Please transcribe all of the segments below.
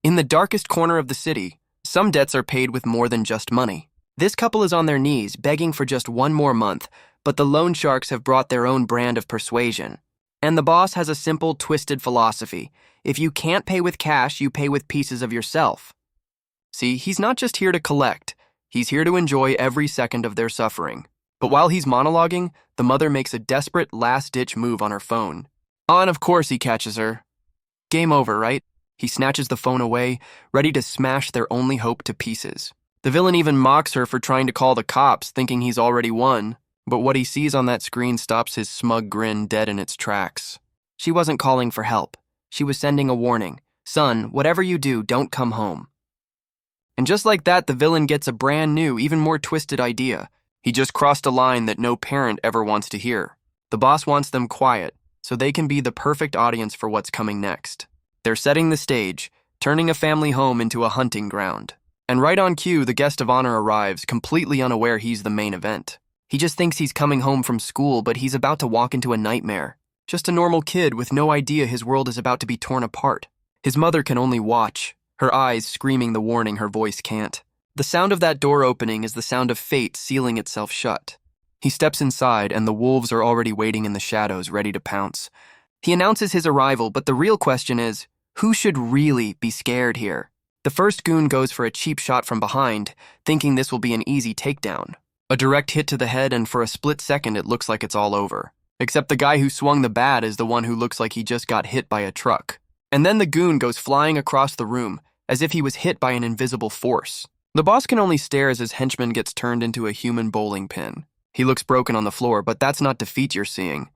In the darkest corner of the city, some debts are paid with more than just money. This couple is on their knees, begging for just one more month, but the loan sharks have brought their own brand of persuasion. And the boss has a simple, twisted philosophy. If you can't pay with cash, you pay with pieces of yourself. See, he's not just here to collect. He's here to enjoy every second of their suffering. But while he's monologuing, the mother makes a desperate, last-ditch move on her phone. And of course he catches her. Game over, right? He snatches the phone away, ready to smash their only hope to pieces. The villain even mocks her for trying to call the cops, thinking he's already won. But what he sees on that screen stops his smug grin dead in its tracks. She wasn't calling for help. She was sending a warning. Son, whatever you do, don't come home. And just like that, the villain gets a brand new, even more twisted idea. He just crossed a line that no parent ever wants to hear. The boss wants them quiet, so they can be the perfect audience for what's coming next. They're setting the stage, turning a family home into a hunting ground. And right on cue, the guest of honor arrives, completely unaware he's the main event. He just thinks he's coming home from school, but he's about to walk into a nightmare. Just a normal kid with no idea his world is about to be torn apart. His mother can only watch, her eyes screaming the warning her voice can't. The sound of that door opening is the sound of fate sealing itself shut. He steps inside, and the wolves are already waiting in the shadows, ready to pounce. He announces his arrival, but the real question is, who should really be scared here? The first goon goes for a cheap shot from behind, thinking this will be an easy takedown. A direct hit to the head, and for a split second it looks like it's all over. Except the guy who swung the bat is the one who looks like he just got hit by a truck. And then the goon goes flying across the room, as if he was hit by an invisible force. The boss can only stare as his henchman gets turned into a human bowling pin. He looks broken on the floor, but that's not defeat you're seeing.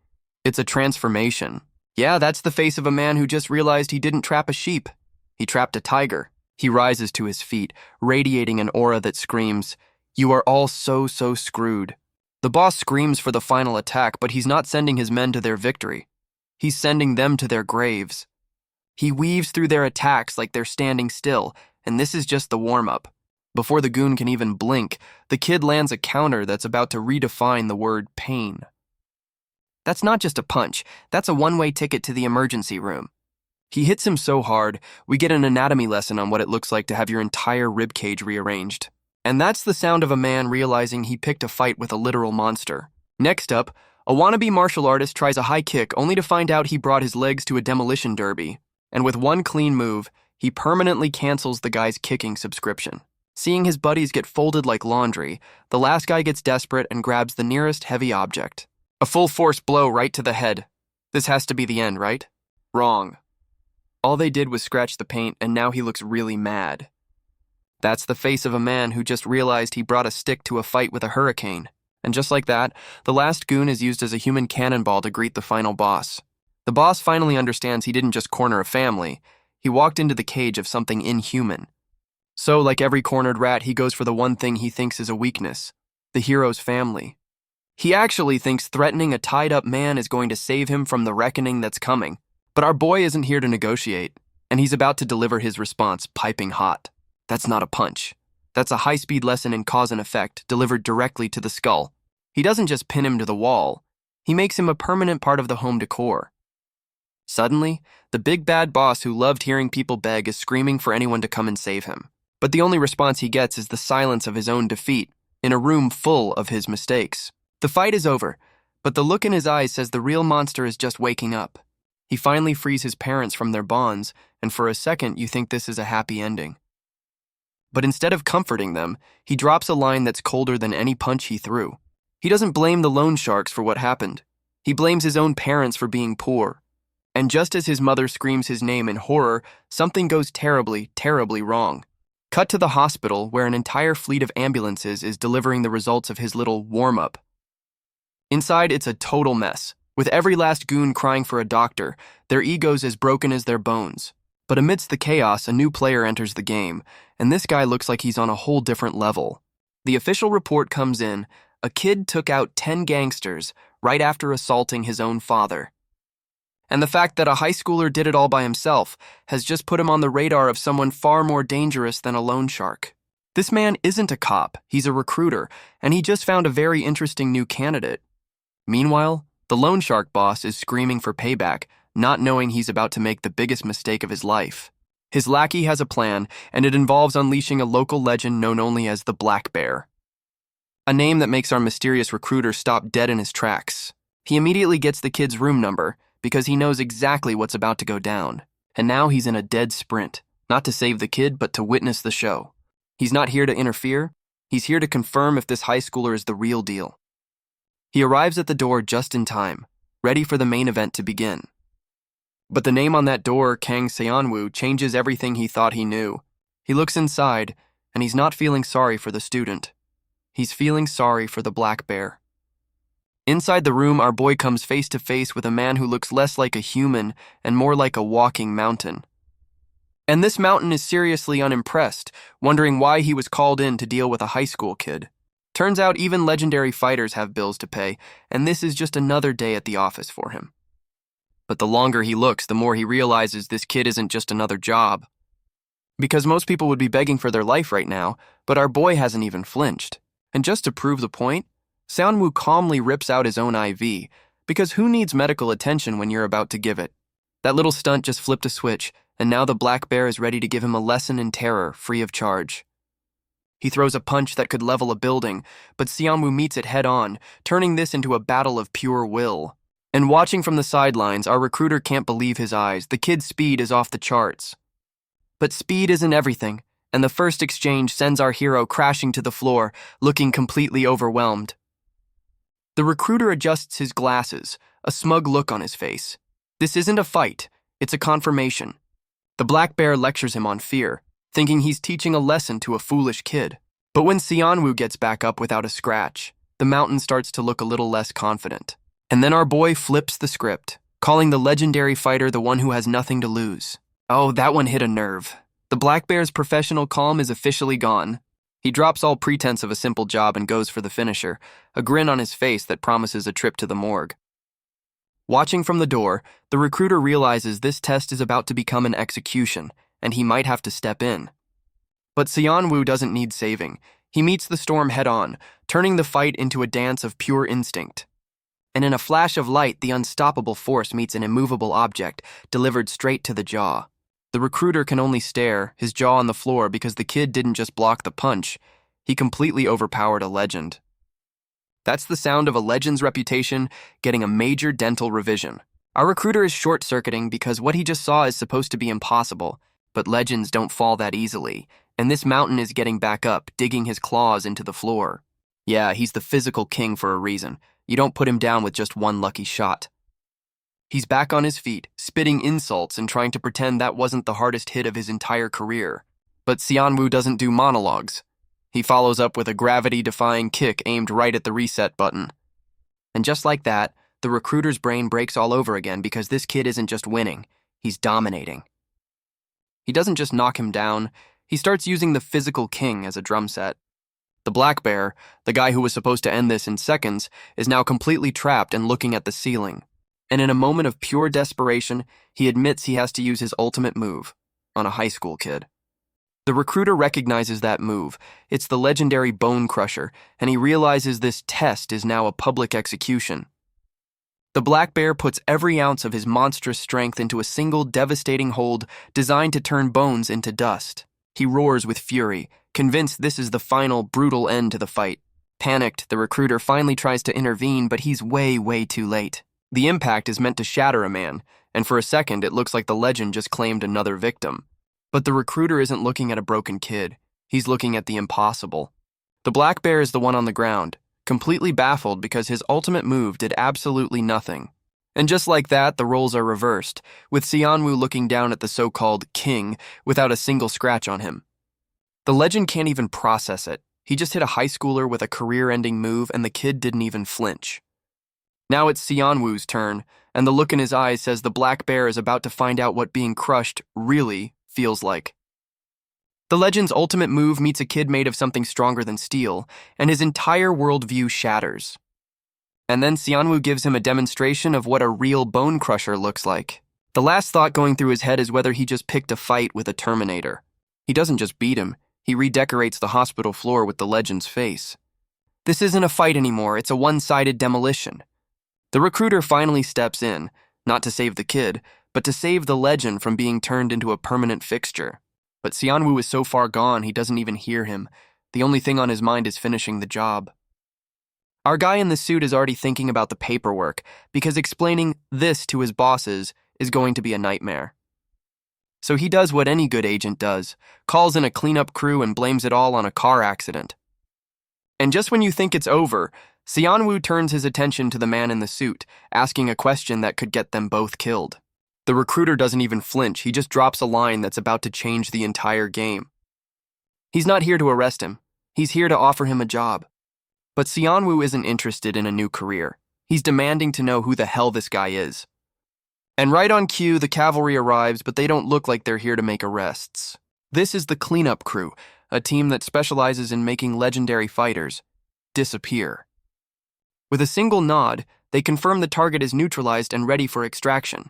It's a transformation. Yeah, that's the face of a man who just realized he didn't trap a sheep. He trapped a tiger. He rises to his feet, radiating an aura that screams, "You are all so screwed." The boss screams for the final attack, but he's not sending his men to their victory. He's sending them to their graves. He weaves through their attacks like they're standing still, and this is just the warm-up. Before the goon can even blink, the kid lands a counter that's about to redefine the word pain. That's not just a punch, that's a one-way ticket to the emergency room. He hits him so hard, we get an anatomy lesson on what it looks like to have your entire ribcage rearranged. And that's the sound of a man realizing he picked a fight with a literal monster. Next up, a wannabe martial artist tries a high kick only to find out he brought his legs to a demolition derby. And with one clean move, he permanently cancels the guy's kicking subscription. Seeing his buddies get folded like laundry, the last guy gets desperate and grabs the nearest heavy object. A full-force blow right to the head. This has to be the end, right? Wrong. All they did was scratch the paint, and now he looks really mad. That's the face of a man who just realized he brought a stick to a fight with a hurricane. And just like that, the last goon is used as a human cannonball to greet the final boss. The boss finally understands he didn't just corner a family, he walked into the cage of something inhuman. So, like every cornered rat, he goes for the one thing he thinks is a weakness, the hero's family. He actually thinks threatening a tied-up man is going to save him from the reckoning that's coming. But our boy isn't here to negotiate, and he's about to deliver his response piping hot. That's not a punch. That's a high-speed lesson in cause and effect delivered directly to the skull. He doesn't just pin him to the wall. He makes him a permanent part of the home decor. Suddenly, the big bad boss who loved hearing people beg is screaming for anyone to come and save him. But the only response he gets is the silence of his own defeat, in a room full of his mistakes. The fight is over, but the look in his eyes says the real monster is just waking up. He finally frees his parents from their bonds, and for a second you think this is a happy ending. But instead of comforting them, he drops a line that's colder than any punch he threw. He doesn't blame the loan sharks for what happened. He blames his own parents for being poor. And just as his mother screams his name in horror, something goes terribly wrong. Cut to the hospital, where an entire fleet of ambulances is delivering the results of his little warm-up. Inside, it's a total mess, with every last goon crying for a doctor, their egos as broken as their bones. But amidst the chaos, a new player enters the game, and this guy looks like he's on a whole different level. The official report comes in, a kid took out 10 gangsters right after assaulting his own father. And the fact that a high schooler did it all by himself has just put him on the radar of someone far more dangerous than a loan shark. This man isn't a cop, he's a recruiter, and he just found a very interesting new candidate. Meanwhile, the loan shark boss is screaming for payback, not knowing he's about to make the biggest mistake of his life. His lackey has a plan, and it involves unleashing a local legend known only as the Black Bear. A name that makes our mysterious recruiter stop dead in his tracks. He immediately gets the kid's room number because he knows exactly what's about to go down. And now he's in a dead sprint, not to save the kid, but to witness the show. He's not here to interfere. He's here to confirm if this high schooler is the real deal. He arrives at the door just in time, ready for the main event to begin. But the name on that door, Kang Sun-woo, changes everything he thought he knew. He looks inside, and he's not feeling sorry for the student. He's feeling sorry for the Black Bear. Inside the room, our boy comes face to face with a man who looks less like a human and more like a walking mountain. And this mountain is seriously unimpressed, wondering why he was called in to deal with a high school kid. Turns out even legendary fighters have bills to pay, and this is just another day at the office for him. But the longer he looks, the more he realizes this kid isn't just another job. Because most people would be begging for their life right now, but our boy hasn't even flinched. And just to prove the point, Sun-woo calmly rips out his own IV, because who needs medical attention when you're about to give it? That little stunt just flipped a switch, and now the Black Bear is ready to give him a lesson in terror, free of charge. He throws a punch that could level a building, but Sun-woo meets it head-on, turning this into a battle of pure will. And watching from the sidelines, our recruiter can't believe his eyes. The kid's speed is off the charts. But speed isn't everything, and the first exchange sends our hero crashing to the floor, looking completely overwhelmed. The recruiter adjusts his glasses, a smug look on his face. This isn't a fight, it's a confirmation. The Black Bear lectures him on fear, thinking he's teaching a lesson to a foolish kid. But when Sun-woo gets back up without a scratch, the mountain starts to look a little less confident. And then our boy flips the script, calling the legendary fighter the one who has nothing to lose. Oh, that one hit a nerve. The Black Bear's professional calm is officially gone. He drops all pretense of a simple job and goes for the finisher, a grin on his face that promises a trip to the morgue. Watching from the door, the recruiter realizes this test is about to become an execution, and he might have to step in. But Sun-woo doesn't need saving. He meets the storm head-on, turning the fight into a dance of pure instinct. And in a flash of light, the unstoppable force meets an immovable object, delivered straight to the jaw. The recruiter can only stare, his jaw on the floor, because the kid didn't just block the punch. He completely overpowered a legend. That's the sound of a legend's reputation getting a major dental revision. Our recruiter is short-circuiting because what he just saw is supposed to be impossible, but legends don't fall that easily, and this mountain is getting back up, digging his claws into the floor. Yeah, he's the physical king for a reason. You don't put him down with just one lucky shot. He's back on his feet, spitting insults and trying to pretend that wasn't the hardest hit of his entire career. But Sun-woo doesn't do monologues. He follows up with a gravity-defying kick aimed right at the reset button. And just like that, the recruiter's brain breaks all over again because this kid isn't just winning, he's dominating. He doesn't just knock him down, he starts using the physical king as a drum set. The Black Bear, the guy who was supposed to end this in seconds, is now completely trapped and looking at the ceiling. And in a moment of pure desperation, he admits he has to use his ultimate move on a high school kid. The recruiter recognizes that move. It's the legendary Bone Crusher, and he realizes this test is now a public execution. The Black Bear puts every ounce of his monstrous strength into a single devastating hold designed to turn bones into dust. He roars with fury, convinced this is the final, brutal end to the fight. Panicked, the recruiter finally tries to intervene, but he's way too late. The impact is meant to shatter a man, and for a second it looks like the legend just claimed another victim. But the recruiter isn't looking at a broken kid. He's looking at the impossible. The Black Bear is the one on the ground, completely baffled because his ultimate move did absolutely nothing. And just like that, the roles are reversed, with Sun-woo looking down at the so-called king without a single scratch on him. The legend can't even process it. He just hit a high schooler with a career-ending move and the kid didn't even flinch. Now it's Sun-woo's turn, and the look in his eyes says the Black Bear is about to find out what being crushed really feels like. The legend's ultimate move meets a kid made of something stronger than steel, and his entire worldview shatters. And then Sun-woo gives him a demonstration of what a real bone crusher looks like. The last thought going through his head is whether he just picked a fight with a Terminator. He doesn't just beat him, he redecorates the hospital floor with the legend's face. This isn't a fight anymore, it's a one-sided demolition. The recruiter finally steps in, not to save the kid, but to save the legend from being turned into a permanent fixture. But Seon-woo is so far gone he doesn't even hear him. The only thing on his mind is finishing the job. Our guy in the suit is already thinking about the paperwork, because explaining this to his bosses is going to be a nightmare. So he does what any good agent does, calls in a cleanup crew and blames it all on a car accident. And just when you think it's over, Seon-woo turns his attention to the man in the suit, asking a question that could get them both killed. The recruiter doesn't even flinch, he just drops a line that's about to change the entire game. He's not here to arrest him, he's here to offer him a job. But Seon-woo isn't interested in a new career. He's demanding to know who the hell this guy is. And right on cue, the cavalry arrives, but they don't look like they're here to make arrests. This is the cleanup crew, a team that specializes in making legendary fighters disappear. With a single nod, they confirm the target is neutralized and ready for extraction.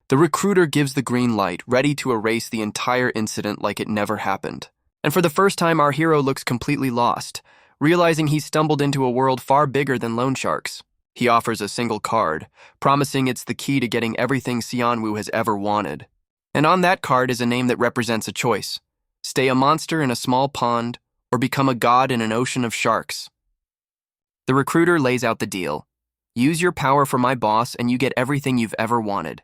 The recruiter gives the green light, ready to erase the entire incident like it never happened. And for the first time, our hero looks completely lost, realizing he's stumbled into a world far bigger than loan sharks. He offers a single card, promising it's the key to getting everything Seon-woo has ever wanted. And on that card is a name that represents a choice. Stay a monster in a small pond, or become a god in an ocean of sharks. The recruiter lays out the deal. Use your power for my boss and you get everything you've ever wanted.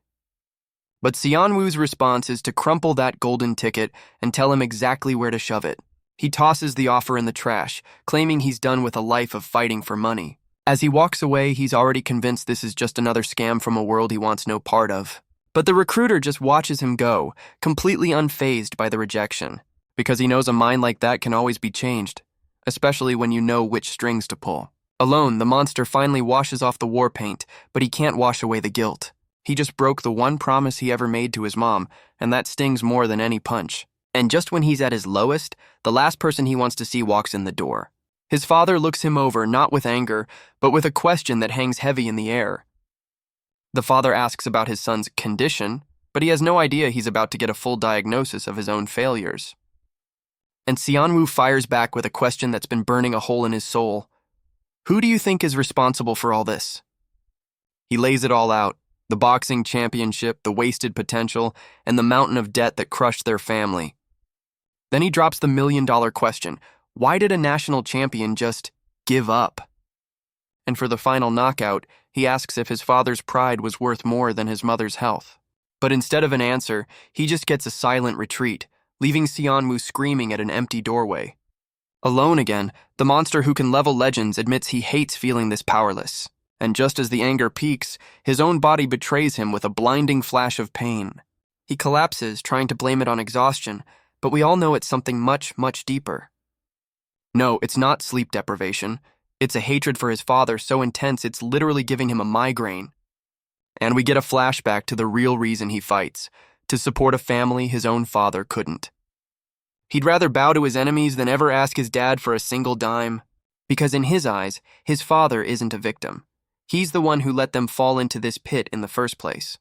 But Seon-woo's response is to crumple that golden ticket and tell him exactly where to shove it. He tosses the offer in the trash, claiming he's done with a life of fighting for money. As he walks away, he's already convinced this is just another scam from a world he wants no part of. But the recruiter just watches him go, completely unfazed by the rejection, because he knows a mind like that can always be changed, especially when you know which strings to pull. Alone, the monster finally washes off the war paint, but he can't wash away the guilt. He just broke the one promise he ever made to his mom, and that stings more than any punch. And just when he's at his lowest, the last person he wants to see walks in the door. His father looks him over, not with anger, but with a question that hangs heavy in the air. The father asks about his son's condition, but he has no idea he's about to get a full diagnosis of his own failures. And Seon-woo fires back with a question that's been burning a hole in his soul. Who do you think is responsible for all this? He lays it all out, the boxing championship, the wasted potential, and the mountain of debt that crushed their family. Then he drops the million-dollar question. Why did a national champion just give up? And for the final knockout, he asks if his father's pride was worth more than his mother's health. But instead of an answer, he just gets a silent retreat, leaving Seon-woo screaming at an empty doorway. Alone again, the monster who can level legends admits he hates feeling this powerless. And just as the anger peaks, his own body betrays him with a blinding flash of pain. He collapses, trying to blame it on exhaustion, but we all know it's something much, much deeper. No, it's not sleep deprivation. It's a hatred for his father so intense it's literally giving him a migraine. And we get a flashback to the real reason he fights, to support a family his own father couldn't. He'd rather bow to his enemies than ever ask his dad for a single dime, because in his eyes, his father isn't a victim. He's the one who let them fall into this pit in the first place.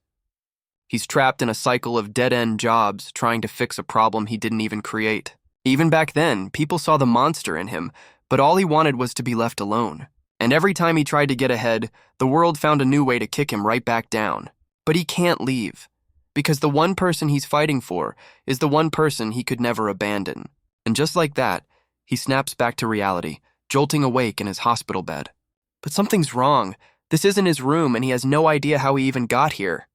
He's trapped in a cycle of dead-end jobs trying to fix a problem he didn't even create. Even back then, people saw the monster in him, but all he wanted was to be left alone. And every time he tried to get ahead, the world found a new way to kick him right back down. But he can't leave, because the one person he's fighting for is the one person he could never abandon. And just like that, he snaps back to reality, jolting awake in his hospital bed. But something's wrong. This isn't his room, and he has no idea how he even got here.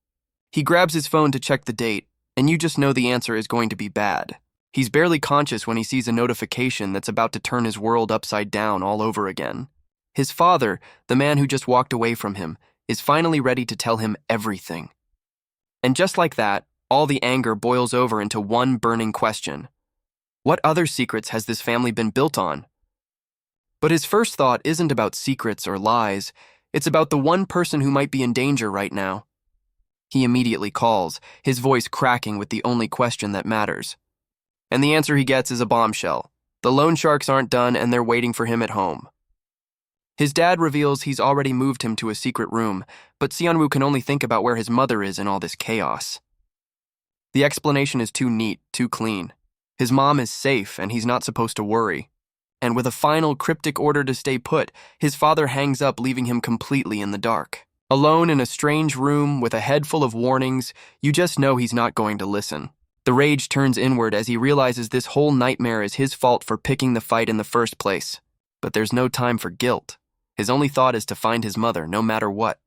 He grabs his phone to check the date, and you just know the answer is going to be bad. He's barely conscious when he sees a notification that's about to turn his world upside down all over again. His father, the man who just walked away from him, is finally ready to tell him everything. And just like that, all the anger boils over into one burning question. What other secrets has this family been built on? But his first thought isn't about secrets or lies. It's about the one person who might be in danger right now. He immediately calls, his voice cracking with the only question that matters. And the answer he gets is a bombshell. The loan sharks aren't done and they're waiting for him at home. His dad reveals he's already moved him to a secret room, but Seon-woo can only think about where his mother is in all this chaos. The explanation is too neat, too clean. His mom is safe and he's not supposed to worry. And with a final cryptic order to stay put, his father hangs up, leaving him completely in the dark. Alone in a strange room with a head full of warnings, you just know he's not going to listen. The rage turns inward as he realizes this whole nightmare is his fault for picking the fight in the first place. But there's no time for guilt. His only thought is to find his mother, no matter what.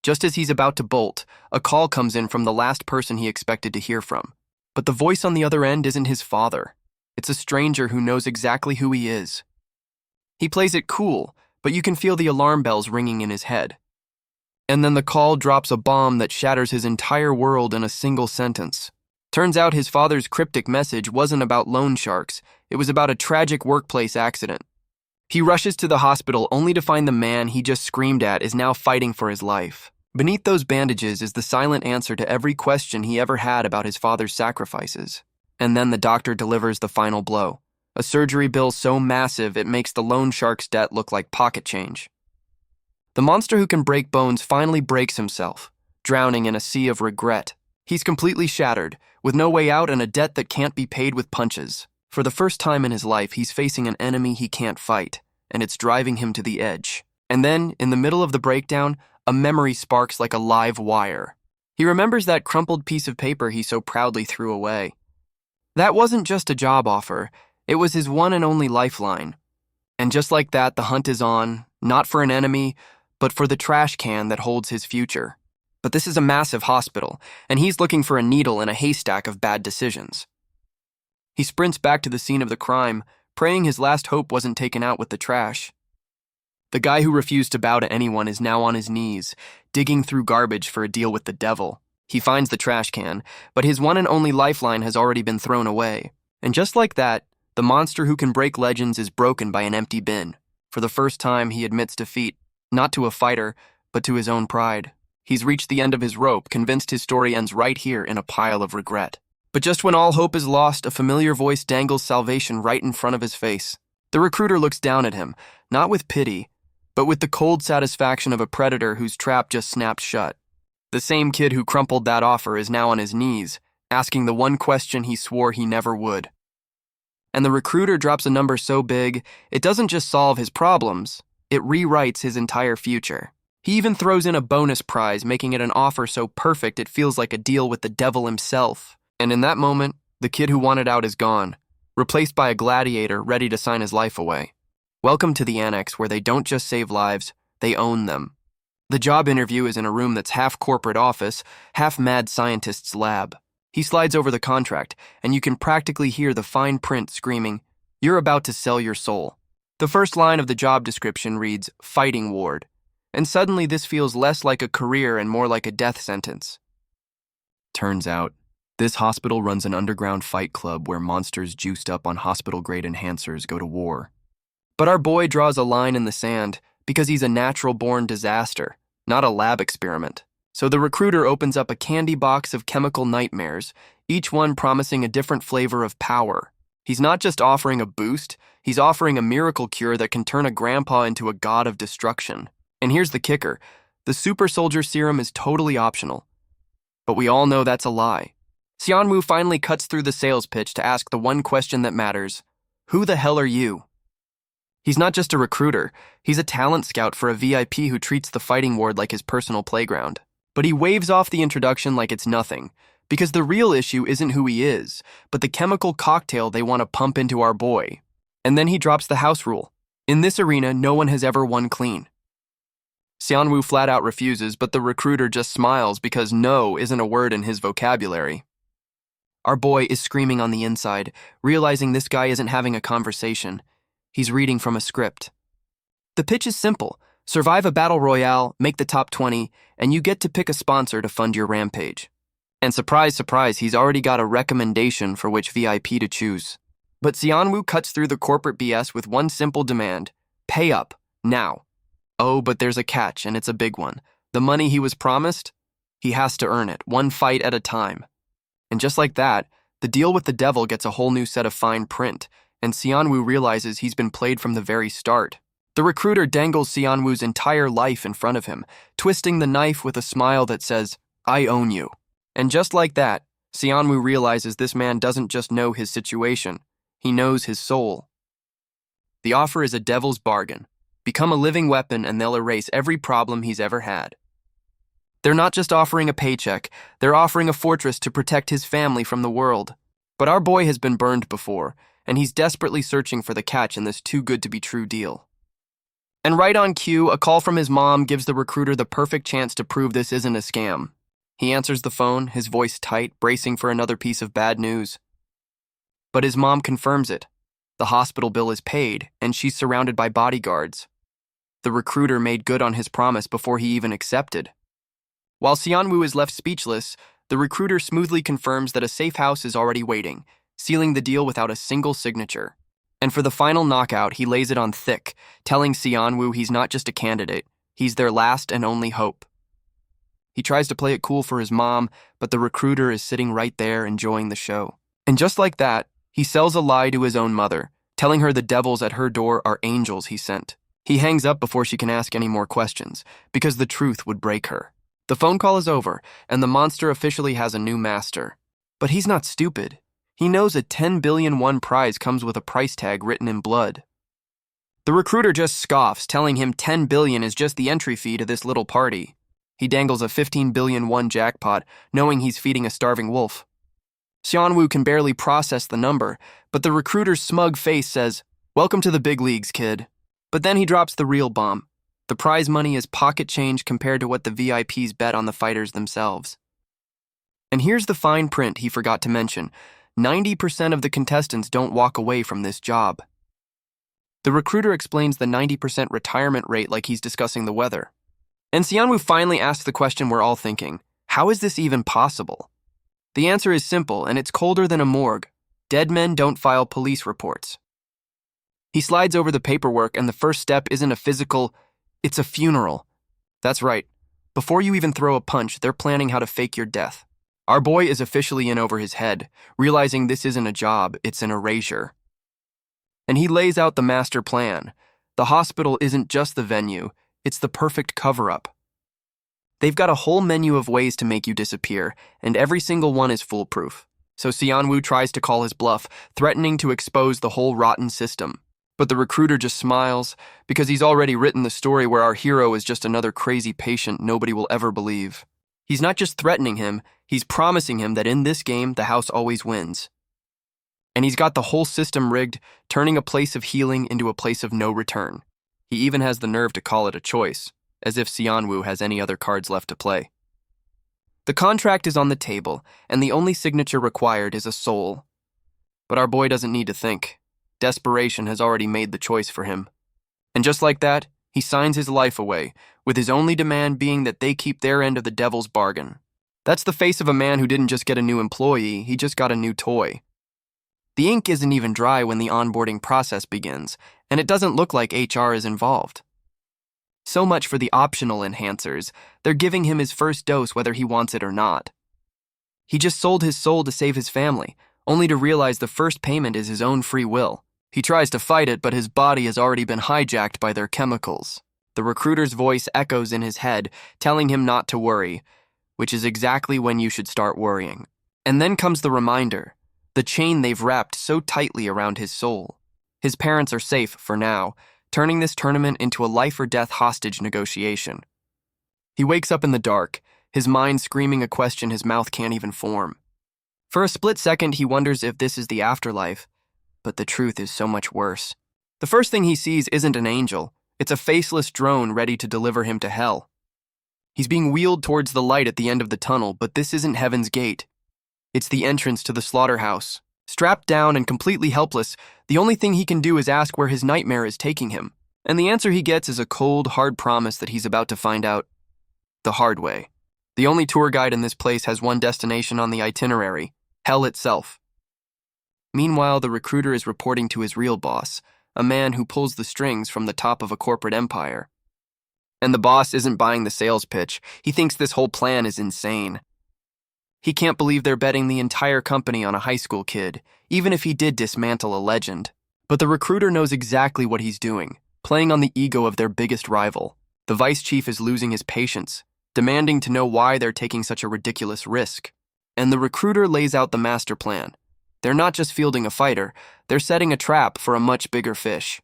Just as he's about to bolt, a call comes in from the last person he expected to hear from. But the voice on the other end isn't his father. It's a stranger who knows exactly who he is. He plays it cool, but you can feel the alarm bells ringing in his head. And then the call drops a bomb that shatters his entire world in a single sentence. Turns out his father's cryptic message wasn't about loan sharks. It was about a tragic workplace accident. He rushes to the hospital only to find the man he just screamed at is now fighting for his life. Beneath those bandages is the silent answer to every question he ever had about his father's sacrifices. And then the doctor delivers the final blow. A surgery bill so massive it makes the loan shark's debt look like pocket change. The monster who can break bones finally breaks himself, drowning in a sea of regret. He's completely shattered, with no way out and a debt that can't be paid with punches. For the first time in his life, he's facing an enemy he can't fight, and it's driving him to the edge. And then, in the middle of the breakdown, a memory sparks like a live wire. He remembers that crumpled piece of paper he so proudly threw away. That wasn't just a job offer, it was his one and only lifeline. And just like that, the hunt is on, not for an enemy, but for the trash can that holds his future. But this is a massive hospital, and he's looking for a needle in a haystack of bad decisions. He sprints back to the scene of the crime, praying his last hope wasn't taken out with the trash. The guy who refused to bow to anyone is now on his knees, digging through garbage for a deal with the devil. He finds the trash can, but his one and only lifeline has already been thrown away. And just like that, the monster who can break legends is broken by an empty bin. For the first time, he admits defeat, not to a fighter, but to his own pride. He's reached the end of his rope, convinced his story ends right here in a pile of regret. But just when all hope is lost, a familiar voice dangles salvation right in front of his face. The recruiter looks down at him, not with pity, but with the cold satisfaction of a predator whose trap just snapped shut. The same kid who crumpled that offer is now on his knees, asking the one question he swore he never would. And the recruiter drops a number so big, it doesn't just solve his problems, it rewrites his entire future. He even throws in a bonus prize, making it an offer so perfect it feels like a deal with the devil himself. And in that moment, the kid who wanted out is gone, replaced by a gladiator ready to sign his life away. Welcome to the Annex, where they don't just save lives, they own them. The job interview is in a room that's half corporate office, half mad scientist's lab. He slides over the contract, and you can practically hear the fine print screaming, "You're about to sell your soul." The first line of the job description reads, "Fighting Ward," and suddenly this feels less like a career and more like a death sentence. Turns out, this hospital runs an underground fight club where monsters juiced up on hospital-grade enhancers go to war. But our boy draws a line in the sand because he's a natural-born disaster, not a lab experiment. So the recruiter opens up a candy box of chemical nightmares, each one promising a different flavor of power. He's not just offering a boost, he's offering a miracle cure that can turn a grandpa into a god of destruction. And here's the kicker, the super soldier serum is totally optional. But we all know that's a lie. Sun-woo finally cuts through the sales pitch to ask the one question that matters. Who the hell are you? He's not just a recruiter, he's a talent scout for a VIP who treats the fighting ward like his personal playground. But he waves off the introduction like it's nothing, because the real issue isn't who he is, but the chemical cocktail they want to pump into our boy. And then he drops the house rule. In this arena, no one has ever won clean. Sun-woo flat out refuses, but the recruiter just smiles because no isn't a word in his vocabulary. Our boy is screaming on the inside, realizing this guy isn't having a conversation. He's reading from a script. The pitch is simple. Survive a battle royale, make the top 20, and you get to pick a sponsor to fund your rampage. And surprise, surprise, he's already got a recommendation for which VIP to choose. But Sun-woo cuts through the corporate BS with one simple demand. Pay up, now. Oh, but there's a catch, and it's a big one. The money he was promised? He has to earn it, one fight at a time. And just like that, the deal with the devil gets a whole new set of fine print, and Sun-woo realizes he's been played from the very start. The recruiter dangles Sun-woo's entire life in front of him, twisting the knife with a smile that says, "I own you." And just like that, Sun-woo realizes this man doesn't just know his situation, he knows his soul. The offer is a devil's bargain. Become a living weapon and they'll erase every problem he's ever had. They're not just offering a paycheck, they're offering a fortress to protect his family from the world. But our boy has been burned before, and he's desperately searching for the catch in this too-good-to-be-true deal. And right on cue, a call from his mom gives the recruiter the perfect chance to prove this isn't a scam. He answers the phone, his voice tight, bracing for another piece of bad news. But his mom confirms it. The hospital bill is paid, and she's surrounded by bodyguards. The recruiter made good on his promise before he even accepted. While Sun-woo is left speechless, the recruiter smoothly confirms that a safe house is already waiting, sealing the deal without a single signature. And for the final knockout, he lays it on thick, telling Sun-woo he's not just a candidate, he's their last and only hope. He tries to play it cool for his mom, but the recruiter is sitting right there enjoying the show. And just like that, he sells a lie to his own mother, telling her the devils at her door are angels he sent. He hangs up before she can ask any more questions, because the truth would break her. The phone call is over, and the monster officially has a new master. But he's not stupid. He knows a 10 billion won prize comes with a price tag written in blood. The recruiter just scoffs, telling him 10 billion is just the entry fee to this little party. He dangles a 15 billion won jackpot, knowing he's feeding a starving wolf. Sun-woo can barely process the number, but the recruiter's smug face says, "Welcome to the big leagues, kid." But then he drops the real bomb. The prize money is pocket change compared to what the VIPs bet on the fighters themselves. And here's the fine print he forgot to mention. 90% of the contestants don't walk away from this job. The recruiter explains the 90% retirement rate like he's discussing the weather. And Sun-woo finally asks the question we're all thinking, how is this even possible? The answer is simple, and it's colder than a morgue. Dead men don't file police reports. He slides over the paperwork, and the first step isn't a physical, it's a funeral. That's right. Before you even throw a punch, they're planning how to fake your death. Our boy is officially in over his head, realizing this isn't a job, it's an erasure. And he lays out the master plan. The hospital isn't just the venue, it's the perfect cover-up. They've got a whole menu of ways to make you disappear, and every single one is foolproof. So Sun-woo tries to call his bluff, threatening to expose the whole rotten system. But the recruiter just smiles, because he's already written the story where our hero is just another crazy patient nobody will ever believe. He's not just threatening him, he's promising him that in this game, the house always wins. And he's got the whole system rigged, turning a place of healing into a place of no return. He even has the nerve to call it a choice, as if Sun-woo has any other cards left to play. The contract is on the table, and the only signature required is a soul. But our boy doesn't need to think. Desperation has already made the choice for him. And just like that, he signs his life away, with his only demand being that they keep their end of the devil's bargain. That's the face of a man who didn't just get a new employee, he just got a new toy. The ink isn't even dry when the onboarding process begins, and it doesn't look like HR is involved. So much for the optional enhancers. They're giving him his first dose whether he wants it or not. He just sold his soul to save his family, only to realize the first payment is his own free will. He tries to fight it, but his body has already been hijacked by their chemicals. The recruiter's voice echoes in his head, telling him not to worry, which is exactly when you should start worrying. And then comes the reminder, the chain they've wrapped so tightly around his soul. His parents are safe for now, turning this tournament into a life-or-death hostage negotiation. He wakes up in the dark, his mind screaming a question his mouth can't even form. For a split second, he wonders if this is the afterlife, but the truth is so much worse. The first thing he sees isn't an angel, it's a faceless drone ready to deliver him to hell. He's being wheeled towards the light at the end of the tunnel, but this isn't Heaven's Gate. It's the entrance to the slaughterhouse. Strapped down and completely helpless, the only thing he can do is ask where his nightmare is taking him. And the answer he gets is a cold, hard promise that he's about to find out the hard way. The only tour guide in this place has one destination on the itinerary, hell itself. Meanwhile, the recruiter is reporting to his real boss, a man who pulls the strings from the top of a corporate empire. And the boss isn't buying the sales pitch. He thinks this whole plan is insane. He can't believe they're betting the entire company on a high school kid, even if he did dismantle a legend. But the recruiter knows exactly what he's doing, playing on the ego of their biggest rival. The vice chief is losing his patience, demanding to know why they're taking such a ridiculous risk. And the recruiter lays out the master plan. They're not just fielding a fighter, they're setting a trap for a much bigger fish.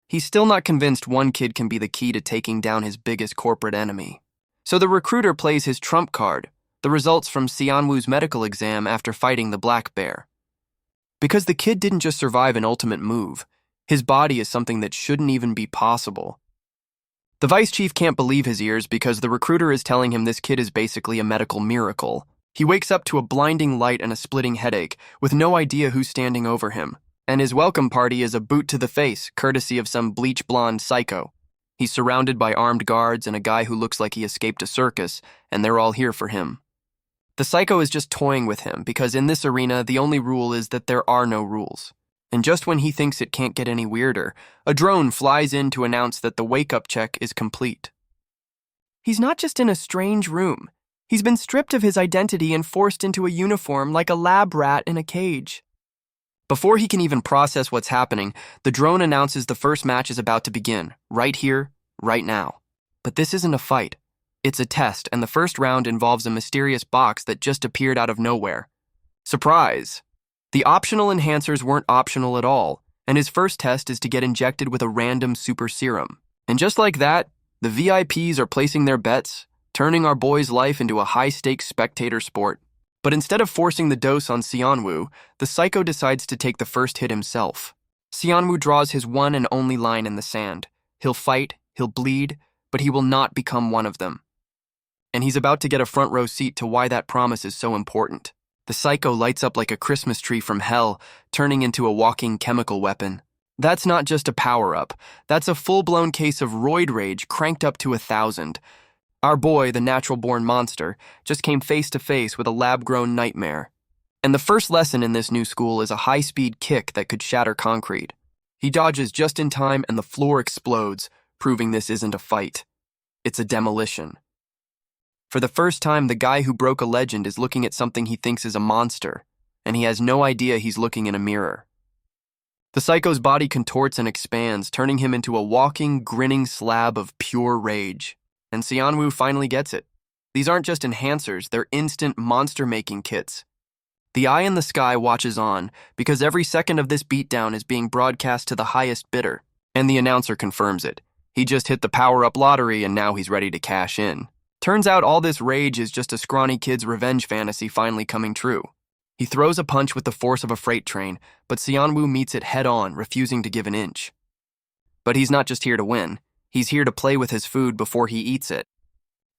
He's still not convinced one kid can be the key to taking down his biggest corporate enemy. So the recruiter plays his trump card, the results from Seon-woo's medical exam after fighting the black bear. Because the kid didn't just survive an ultimate move, his body is something that shouldn't even be possible. The vice chief can't believe his ears because the recruiter is telling him this kid is basically a medical miracle. He wakes up to a blinding light and a splitting headache, with no idea who's standing over him. And his welcome party is a boot to the face, courtesy of some bleach-blonde psycho. He's surrounded by armed guards and a guy who looks like he escaped a circus, and they're all here for him. The psycho is just toying with him because in this arena, the only rule is that there are no rules. And just when he thinks it can't get any weirder, a drone flies in to announce that the wake-up check is complete. He's not just in a strange room. He's been stripped of his identity and forced into a uniform like a lab rat in a cage. Before he can even process what's happening, the drone announces the first match is about to begin, right here, right now. But this isn't a fight. It's a test, and the first round involves a mysterious box that just appeared out of nowhere. Surprise! The optional enhancers weren't optional at all, and his first test is to get injected with a random super serum. And just like that, the VIPs are placing their bets, turning our boy's life into a high-stakes spectator sport. But instead of forcing the dose on Seon-woo, the psycho decides to take the first hit himself. Seon-woo draws his one and only line in the sand. He'll fight, he'll bleed, but he will not become one of them. And he's about to get a front row seat to why that promise is so important. The psycho lights up like a Christmas tree from hell, turning into a walking chemical weapon. That's not just a power-up. That's a full-blown case of roid rage cranked up to 1,000. Our boy, the natural-born monster, just came face-to-face with a lab-grown nightmare. And the first lesson in this new school is a high-speed kick that could shatter concrete. He dodges just in time and the floor explodes, proving this isn't a fight. It's a demolition. For the first time, the guy who broke a legend is looking at something he thinks is a monster, and he has no idea he's looking in a mirror. The psycho's body contorts and expands, turning him into a walking, grinning slab of pure rage. And Seon-woo finally gets it. These aren't just enhancers, they're instant monster-making kits. The eye in the sky watches on, because every second of this beatdown is being broadcast to the highest bidder, and the announcer confirms it. He just hit the power-up lottery, and now he's ready to cash in. Turns out all this rage is just a scrawny kid's revenge fantasy finally coming true. He throws a punch with the force of a freight train, but Seon-woo meets it head-on, refusing to give an inch. But he's not just here to win. He's here to play with his food before he eats it.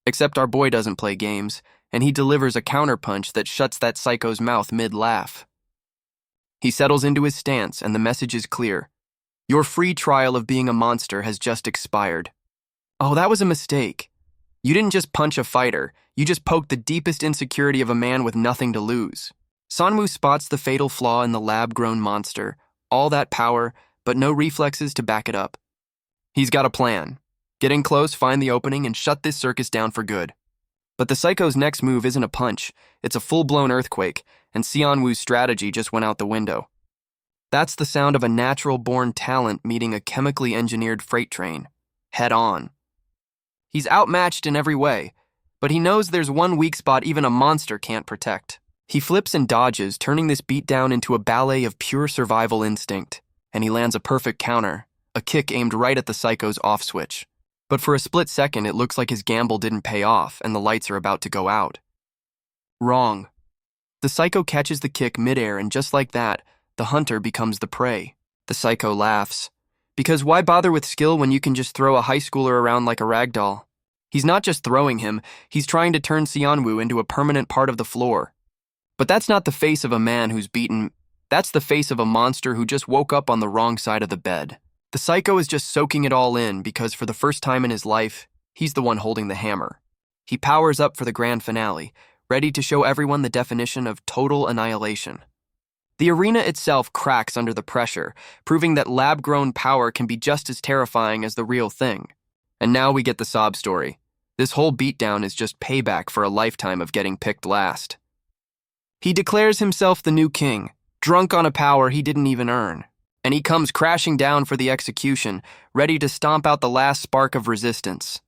Except our boy doesn't play games, and he delivers a counterpunch that shuts that psycho's mouth mid-laugh. He settles into his stance, and the message is clear. Your free trial of being a monster has just expired. Oh, that was a mistake. You didn't just punch a fighter, you just poked the deepest insecurity of a man with nothing to lose. Seon-woo spots the fatal flaw in the lab-grown monster, all that power, but no reflexes to back it up. He's got a plan. Get in close, find the opening, and shut this circus down for good. But the psycho's next move isn't a punch, it's a full-blown earthquake, and Seon-woo's strategy just went out the window. That's the sound of a natural-born talent meeting a chemically engineered freight train, head-on. He's outmatched in every way, but he knows there's one weak spot even a monster can't protect. He flips and dodges, turning this beatdown into a ballet of pure survival instinct, and he lands a perfect counter, a kick aimed right at the psycho's off switch. But for a split second, it looks like his gamble didn't pay off and the lights are about to go out. Wrong. The psycho catches the kick midair, and just like that, the hunter becomes the prey. The psycho laughs. Because why bother with skill when you can just throw a high schooler around like a rag doll? He's not just throwing him, he's trying to turn Seon-woo into a permanent part of the floor. But that's not the face of a man who's beaten. That's the face of a monster who just woke up on the wrong side of the bed. The psycho is just soaking it all in because for the first time in his life, he's the one holding the hammer. He powers up for the grand finale, ready to show everyone the definition of total annihilation. The arena itself cracks under the pressure, proving that lab-grown power can be just as terrifying as the real thing. And now we get the sob story. This whole beatdown is just payback for a lifetime of getting picked last. He declares himself the new king, drunk on a power he didn't even earn. And he comes crashing down for the execution, ready to stomp out the last spark of resistance.